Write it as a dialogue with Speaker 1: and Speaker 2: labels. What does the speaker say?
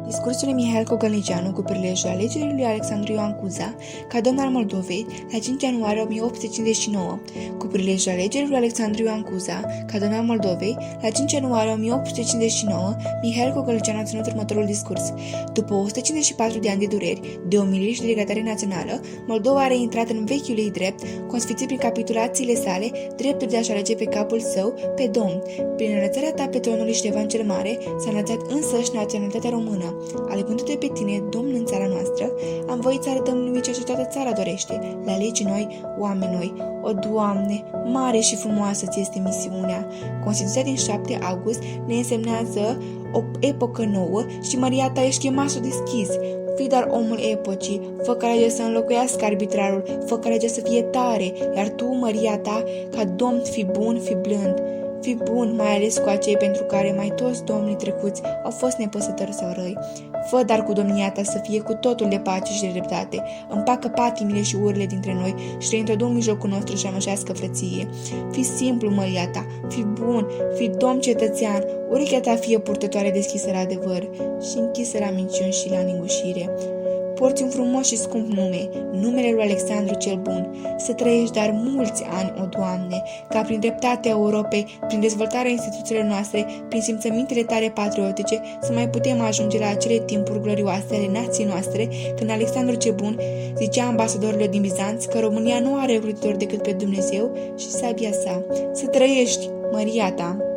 Speaker 1: Discursul Mihail Cogălnicianu cu prilejul alegerii lui Alexandru Ioan Cuza ca domn al Moldovei la 5 ianuarie 1859. Cu prilejul alegerii lui Alexandru Ioan Cuza ca domn al Moldovei la 5 ianuarie 1859, Mihail Cogălnicianu a ținut următorul discurs. După 154 de ani de dureri, de omiliri și de legătare națională, Moldova a reintrat în vechiul ei drept, consfințit prin capitulațiile sale dreptul de a-și alege pe capul său pe domn. Prin înălțarea ta pe tronul lui Ștefan cel Mare s-a înălțat însăși naționalitatea română. Alegându-te pe tine, domn în țara noastră, am voit să arătăm lumii ceea ce toată țara dorește, la legi noi, oameni noi. O, Doamne, mare și frumoasă ți este misiunea. Constituția din 7 august ne însemnează o epocă nouă și măria ta ești chemat să o deschizi. Fii dar omul epocii, fă ca legea să înlocuiască arbitrarul, fă ca legea să fie tare, iar tu, măria ta, ca domn, fi bun, fi blând. Fii bun, mai ales cu acei pentru care mai toți domnii trecuți au fost nepăsători sau răi. Fă dar cu domnia ta să fie cu totul de pace și de dreptate. Împacă patimile și urile dintre noi și reintrodu în mijlocul nostru și amășească frăție. Fii simplu, măria ta, fii bun, fii domn cetățean, urechea ta fie purtătoare deschisă la adevăr și închisă la minciuni și la negușire. Porți un frumos și scump nume, numele lui Alexandru cel Bun. Să trăiești dar mulți ani, o Doamne, ca prin dreptatea Europei, prin dezvoltarea instituțiilor noastre, prin simțămintele tale patriotice, să mai putem ajunge la acele timpuri glorioase ale nației noastre, când Alexandru cel Bun zicea ambasadorilor din Bizanț că România nu are ocrotitor decât pe Dumnezeu și sabia sa. Să trăiești, măria ta!